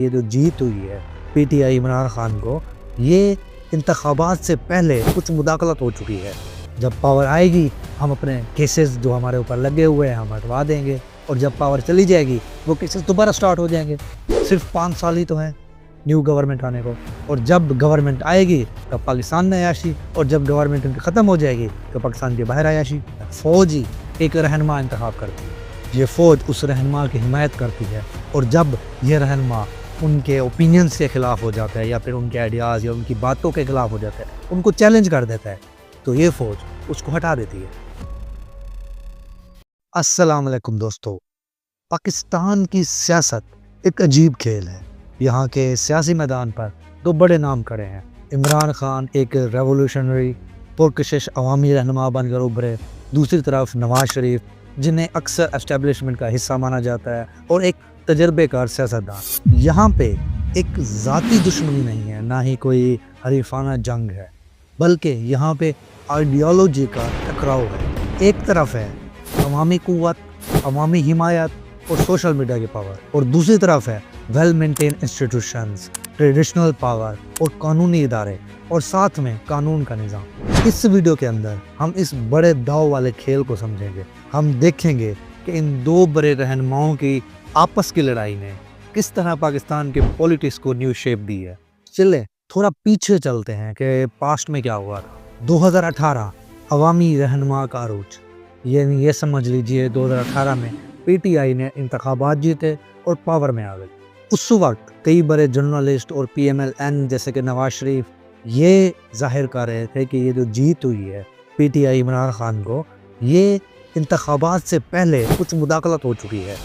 ये जो जीत हुई है पीटीआई इमरान खान को, ये इंतखाबात से पहले कुछ मुदाखलत हो चुकी है। जब पावर आएगी हम अपने केसेस जो हमारे ऊपर लगे हुए हैं हम हटवा देंगे, और जब पावर चली जाएगी वो केसेस दोबारा स्टार्ट हो जाएंगे। सिर्फ 5 साल ही तो हैं न्यू गवर्नमेंट आने को, और जब गवर्नमेंट आएगी तब पाकिस्तान में अयाशी, और जब गवर्नमेंट उनकी ख़त्म हो जाएगी तो पाकिस्तान के बाहर अयाशी। फ़ौज ही एक रहनुमा इंतखाब करती है, ये फ़ौज उस रहनुमा की हिमायत करती है, और जब ये रहनुमा उनके ओपिनियंस के ख़िलाफ़ हो जाता है या फिर उनके आइडियाज़ या उनकी बातों के ख़िलाफ़ हो जाता है, उनको चैलेंज कर देता है, तो ये फ़ौज उसको हटा देती है। अस्सलाम वालेकुम दोस्तों, पाकिस्तान की सियासत एक अजीब खेल है। यहाँ के सियासी मैदान पर 2 बड़े नाम खड़े हैं। इमरान खान एक रेवोल्यूशनरी पुरकशिश अवामी रहनुमा बनकर उभरे, दूसरी तरफ नवाज शरीफ जिन्हें अक्सर एस्टेब्लिशमेंट का हिस्सा माना जाता है और एक तजर्बेकार सियासतदान। यहाँ पे एक ज़ाती दुश्मनी नहीं है, ना ही कोई हरीफाना जंग है, बल्कि यहाँ पे आइडियोलॉजी का टकराव है। एक तरफ है अवामी कुव्वत, अवामी हिमायत और सोशल मीडिया की पावर, और दूसरी तरफ है well maintain institutions, traditional power और कानूनी इदारे, और साथ में कानून का निज़ाम। इस वीडियो के अंदर हम इस बड़े दाव वाले खेल को समझेंगे। हम देखेंगे कि इन 2 बड़े रहनुमाओं की आपस की लड़ाई ने किस तरह पाकिस्तान के पॉलिटिक्स को न्यू शेप दी है। चले थोड़ा पीछे चलते हैं कि पास्ट में क्या हुआ था। 2018 अवामी रहनुमा का अरूज, यानी ये समझ लीजिए 2018 में पीटीआई ने इंतखाबात जीते और पावर में आ गई। उस वक्त कई बड़े जर्नलिस्ट और पीएमएलएन जैसे कि नवाज शरीफ ये जाहिर कर रहे थे कि ये जो जीत हुई है पीटीआई इमरान खान को, ये इंतखाबात से पहले कुछ मुदाखलत हो चुकी है।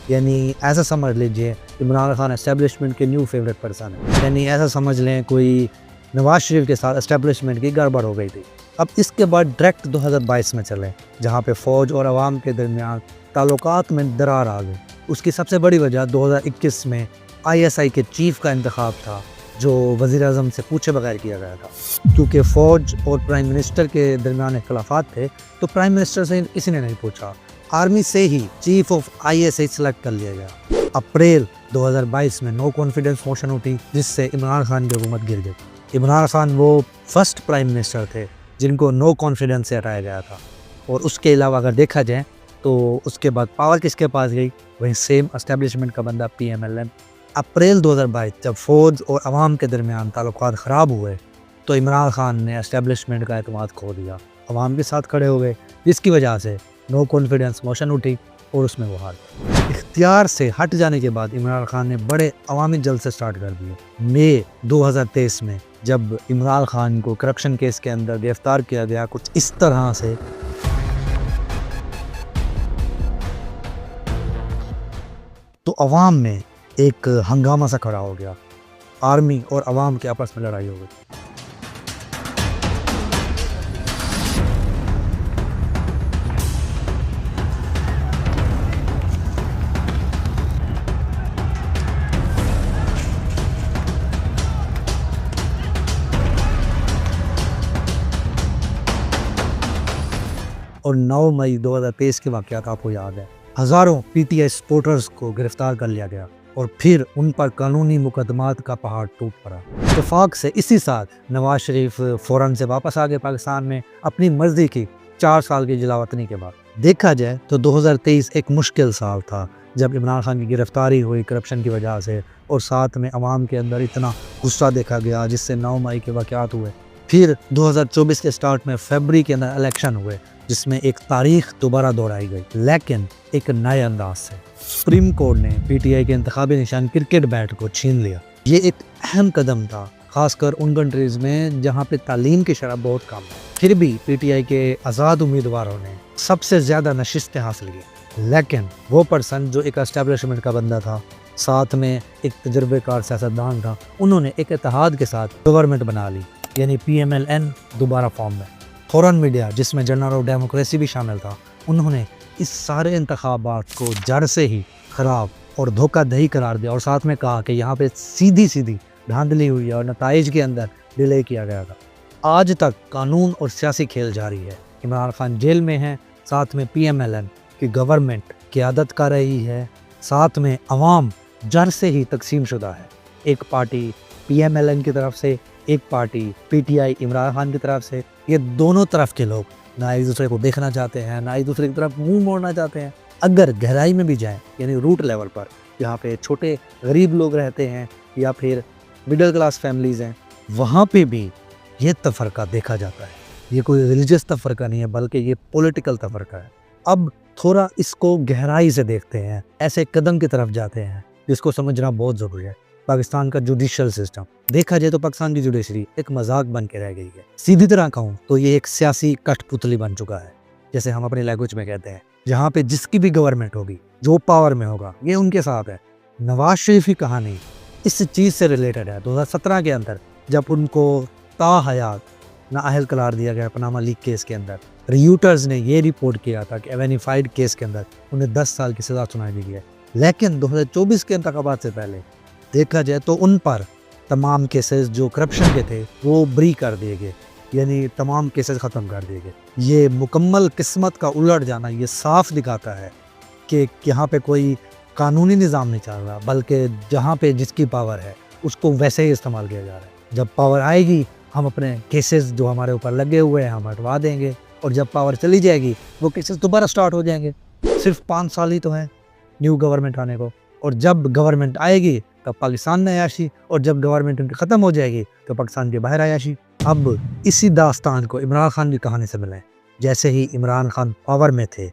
यानी ऐसा समझ लीजिए इमरान खान एस्टेब्लिशमेंट के न्यू फेवरेट पर्सन है, यानी ऐसा समझ लें कोई नवाज शरीफ के साथ एस्टेब्लिशमेंट की गड़बड़ हो गई थी। अब इसके बाद डायरेक्ट 2022 में चले, जहाँ पे फ़ौज और अवाम के दरमियान ताल्लुकात में दरार आ गई। उसकी सबसे बड़ी वजह 2021 में आईएसआई के चीफ का इंतखाब था, जो वज़ीर-ए-आज़म से पूछे बगैर किया गया था। क्योंकि फ़ौज और प्राइम मिनिस्टर के दरमियान इख्तिलाफ़ात थे, तो प्राइम मिनिस्टर से किसी ने नहीं पूछा, आर्मी से ही चीफ ऑफ आईएसआई सेलेक्ट कर लिया गया। अप्रैल 2022 में नो कॉन्फिडेंस मोशन उठी, जिससे इमरान खान की हुकूमत गिर गई। इमरान खान वो फर्स्ट प्राइम मिनिस्टर थे जिनको नो कॉन्फिडेंस से हटाया गया था। और उसके अलावा अगर देखा जाए तो उसके बाद पावर किसके पास गई, वही सेम एस्टेब्लिशमेंट का बंदा पीएमएलएन। अप्रैल 2022 जब फ़ौज और अवाम के दरमियान ताल्लुकात ख़राब हुए, तो इमरान खान ने एस्टेब्लिशमेंट का एतमाद खो दिया, अवाम के साथ खड़े हो गए, जिसकी वजह से नो कॉन्फिडेंस मोशन उठी और उसमें वो हार गए। इख्तियार से हट जाने के बाद इमरान खान ने बड़े अवामी जलसे स्टार्ट कर दिए। मई 2023 में जब इमरान खान को करप्शन केस के अंदर गिरफ्तार किया गया, कुछ इस तरह से तो अवाम में एक हंगामा सा खड़ा हो गया। आर्मी और अवाम के आपस में लड़ाई हो गई। और 9 मई 2023 के वाक़यात आपको याद है, हज़ारों पीटीआई सपोर्टर्स को गिरफ्तार कर लिया गया और फिर उन पर कानूनी मुकदमात का पहाड़ टूट पड़ा। इत्तेफाक से इसी साल नवाज शरीफ फ़ौरन से वापस आ गए पाकिस्तान में अपनी मर्ज़ी की 4 साल की जलावतनी के बाद। देखा जाए तो 2023 एक मुश्किल साल था, जब इमरान खान की गिरफ्तारी हुई करप्शन की वजह से, और साथ में अवाम के अंदर इतना गुस्सा देखा गया जिससे 9 मई के वाक़यात हुए। फिर 2024 के स्टार्ट में फरवरी के अंदर इलेक्शन हुए, जिसमें एक तारीख दोबारा दोहराई गई, लेकिन एक नए अंदाज से। सुप्रीम कोर्ट ने पीटीआई के इंतखाबी निशान क्रिकेट बैट को छीन लिया। ये एक अहम कदम था, खासकर उन कंट्रीज़ में जहाँ पे तालीम की शरह बहुत कम है। फिर भी पीटीआई के आज़ाद उम्मीदवारों ने सबसे ज़्यादा नशिस्तें हासिल की, लेकिन वो पर्सन जो एक एस्टेब्लिशमेंट का बंदा था, साथ में एक तजर्बेकार सियासतदान था, उन्होंने एक इत्तेहाद के साथ गवर्नमेंट बना ली, यानी पीएमएलएन दोबारा फॉर्म में। फॉरेन मीडिया, जिसमें जर्नल ऑफ डेमोक्रेसी भी शामिल था, उन्होंने इस सारे इंतखाबात को जड़ से ही ख़राब और धोखाधड़ी करार दिया, और साथ में कहा कि यहाँ पे सीधी सीधी धांधली हुई है और नताइज के अंदर डिले किया गया था। आज तक कानून और सियासी खेल जारी है। इमरान खान जेल में हैं, साथ में पीएमएलएन की गवर्नमेंट क़यादत कर रही है, साथ में अवाम जड़ से ही तकसीम शुदा है। एक पार्टी PMLN की तरफ से, एक पार्टी PTI इमरान खान की तरफ से। ये दोनों तरफ के लोग ना एक दूसरे को देखना चाहते हैं, ना एक दूसरे की तरफ मुंह मोड़ना चाहते हैं। अगर गहराई में भी जाएं, यानी रूट लेवल पर, जहाँ पे छोटे गरीब लोग रहते हैं या फिर मिडिल क्लास फैमिलीज़ हैं, वहाँ पे भी ये तफरका देखा जाता है। ये कोई रिलीजियस तफरका नहीं है, बल्कि ये पॉलिटिकल तफरका है। अब थोड़ा इसको गहराई से देखते हैं, ऐसे कदम की तरफ जाते हैं जिसको समझना बहुत ज़रूरी है। पाकिस्तान का जुडिशल सिस्टम देखा जाए तो पाकिस्तान की जुडिशरी एक मजाक बन के रह गई है। सीधी तरह कहूँ तो ये एक सियासी कठपुतली बन चुका है, जैसे हम अपनी लैंग्वेज में कहते हैं, जहाँ पे जिसकी भी गवर्नमेंट होगी, जो पावर में होगा, ये उनके साथ है। नवाज शरीफ की कहानी इस चीज़ से रिलेटेड है। 2017 के अंदर जब उनको ताहयात नाअहल करार दिया गया पनामा लीक केस के अंदर, रियूटर्स ने ये रिपोर्ट किया था कि एवेनिफाइड केस के अंदर उन्हें 10 साल की सज़ा सुनाई दी है। लेकिन 2024 के इंतखाबात से पहले देखा जाए तो उन पर तमाम केसेस जो करप्शन के थे वो ब्री कर दिए गए, यानी तमाम केसेस ख़त्म कर दिए गए। ये मुकम्मल किस्मत का उलट जाना ये साफ दिखाता है कि यहाँ पे कोई कानूनी निज़ाम नहीं चल रहा, बल्कि जहाँ पे जिसकी पावर है उसको वैसे ही इस्तेमाल किया जा रहा है। जब पावर आएगी हम अपने केसेस जो हमारे ऊपर लगे हुए हैं हम हटवा देंगे, और जब पावर चली जाएगी वो केसेस दोबारा स्टार्ट हो जाएंगे। सिर्फ 5 साल ही तो हैं न्यू गवर्नमेंट आने को, और जब गवर्नमेंट आएगी तब पाकिस्तान में अयाशी, और जब गवर्नमेंट उनकी ख़त्म हो जाएगी तो पाकिस्तान के बाहर अयाशी। अब इसी दास्तान को इमरान खान की कहानी से मिलें। जैसे ही इमरान खान पावर में थे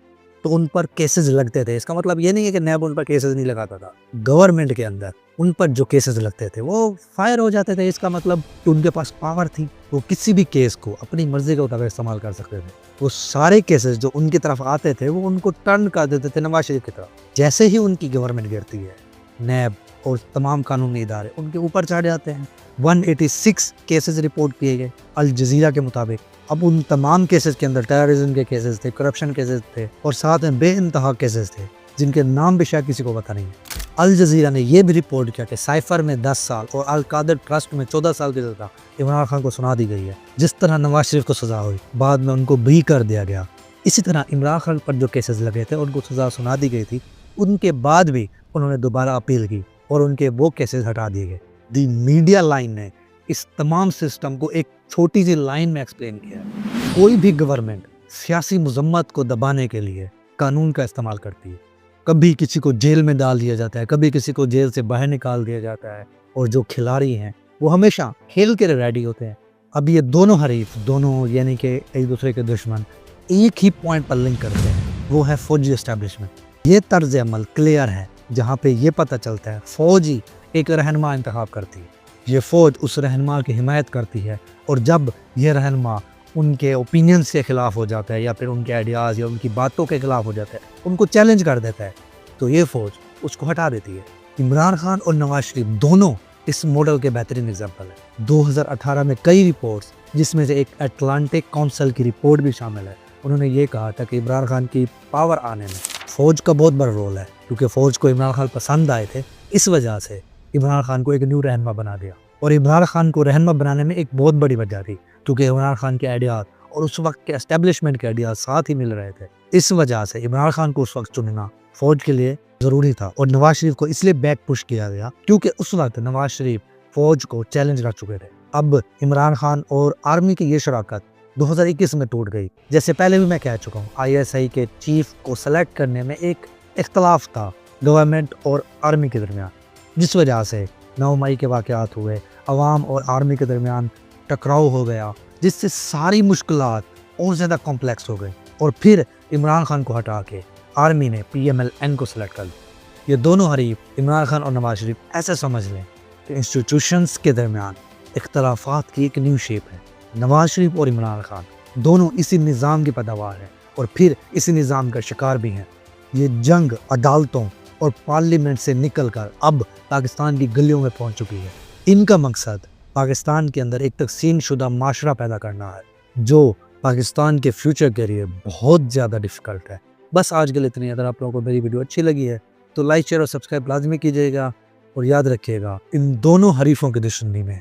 तो उन पर केसेस लगते थे। इसका मतलब ये नहीं है कि नैब उन पर केसेस नहीं लगाता था, गवर्नमेंट के अंदर उन पर जो केसेस लगते थे वो फायर हो जाते थे। इसका मतलब कि उनके पास पावर थी, वो किसी भी केस को अपनी मर्जी के मुताबिक इस्तेमाल कर सकते थे। वो सारे केसेस जो उनकी तरफ आते थे वो उनको टर्न कर देते थे नवाज शरीफ की तरफ। जैसे ही उनकी गवर्नमेंट गिरती है, नैब और तमाम कानूनी इदारे उनके ऊपर चढ़ जाते हैं। 186 केसेस रिपोर्ट किए गए अल जजीरा के मुताबिक। अब उन तमाम केसेस के अंदर टेररिज्म के केसेस थे, करप्शन केसेस थे, और साथ में बेइंतहा केसेस थे जिनके नाम भी शायद किसी को पता नहीं है। अल जजीरा ने यह भी रिपोर्ट किया कि साइफर में 10 साल और अल कादर ट्रस्ट में 14 साल की सज़ा इमरान खान को सुना दी गई है। जिस तरह नवाज शरीफ को सज़ा हुई बाद में उनको भी कर दिया गया, इसी तरह इमरान खान पर जो केसेस लगे थे उनको सज़ा सुना दी गई थी। उनके बाद भी उन्होंने दोबारा अपील की और उनके वो केसेस हटा दिए गए। दी मीडिया लाइन ने इस तमाम सिस्टम को एक छोटी सी लाइन में एक्सप्लेन किया है। कोई भी गवर्नमेंट सियासी मजम्मत को दबाने के लिए कानून का इस्तेमाल करती है। कभी किसी को जेल में डाल दिया जाता है, कभी किसी को जेल से बाहर निकाल दिया जाता है, और जो खिलाड़ी हैं वो हमेशा खेल के लिए रेडी होते हैं। अब ये दोनों हरीफ, दोनों यानी कि एक दूसरे के दुश्मन, एक ही पॉइंट पर लिंक करते हैं, वो है फौजी एस्टेब्लिशमेंट। ये तर्ज अमल क्लियर है जहाँ पे ये पता चलता है फौजी एक रहनुमा इंतखाब करती है, ये फ़ौज उस रहनुमा की हिमायत करती है, और जब ये रहनुमा उनके ओपिनियंस के ख़िलाफ़ हो जाता है या फिर उनके आइडियाज़ या उनकी बातों के ख़िलाफ़ हो जाता है, उनको चैलेंज कर देता है, तो ये फ़ौज उसको हटा देती है। इमरान खान और नवाज शरीफ दोनों इस मॉडल के बेहतरीन एग्जाम्पल है। 2018 में कई रिपोर्ट्स, जिसमें से एक अटलांटिक काउंसिल की रिपोर्ट भी शामिल है, उन्होंने ये कहा था कि इमरान खान की पावर आने में फ़ौज का बहुत बड़ा रोल है, क्योंकि फ़ौज को इमरान खान पसंद आए थे। इस वजह से इमरान खान को एक न्यू रहनुमा बना दिया, और इमरान खान को रहनुमा बनाने में एक बहुत बड़ी वजह थी क्योंकि इमरान खान के आइडियाज़ और उस वक्त के एस्टेब्लिशमेंट के आइडियाज़ साथ ही मिल रहे थे। इस वजह से इमरान खान को उस वक्त चुनना फ़ौज के लिए ज़रूरी था, और नवाज शरीफ को इसलिए बैक पुश किया गया क्योंकि उस वक्त नवाज शरीफ फ़ौज को चैलेंज कर चुके थे। अब इमरान खान और आर्मी की ये शराकत 2021 में टूट गई। जैसे पहले भी मैं कह चुका हूँ, ISI के चीफ को सेलेक्ट करने में एक इख्तलाफ था गवर्नमेंट और आर्मी के दरमियान, जिस वजह से 9 मई के वाक़यात हुए, अवाम और आर्मी के दरमियान टकराव हो गया, जिससे सारी मुश्किलात और ज़्यादा कॉम्प्लेक्स हो गई, और फिर इमरान खान को हटा के आर्मी ने PMLN को सिलेक्ट कर लिया। ये दोनों हरीफ इमरान खान और नवाज शरीफ ऐसे समझ लें कि इंस्टीट्यूशंस के दरमियान इख्तलाफात की एक न्यू शेप है। नवाज शरीफ और इमरान खान दोनों इसी निज़ाम की पैदावार हैं और फिर इसी निज़ाम का शिकार भी हैं। ये जंग अदालतों और पार्लियामेंट से निकलकर अब पाकिस्तान की गलियों में पहुंच चुकी है। इनका मकसद पाकिस्तान के अंदर एक तकसीम शुदा माशरा पैदा करना है, जो पाकिस्तान के फ्यूचर के लिए बहुत ज़्यादा डिफ़िकल्ट है। बस आज के लिए इतनी। अगर आप लोगों को मेरी वीडियो अच्छी लगी है तो लाइक, शेयर और सब्सक्राइब लाजमी कीजिएगा, और याद रखिएगा इन दोनों हरीफों की दुश्मनी में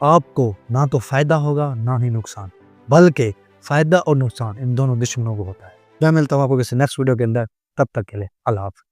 आपको ना तो फ़ायदा होगा ना ही नुकसान, बल्कि फ़ायदा और नुकसान इन दोनों दुश्मनों को होता है। मैं मिलता हूँ आपको किसी नेक्स्ट वीडियो के अंदर, तब तक के लिए अल्लाह हाफ़िज़।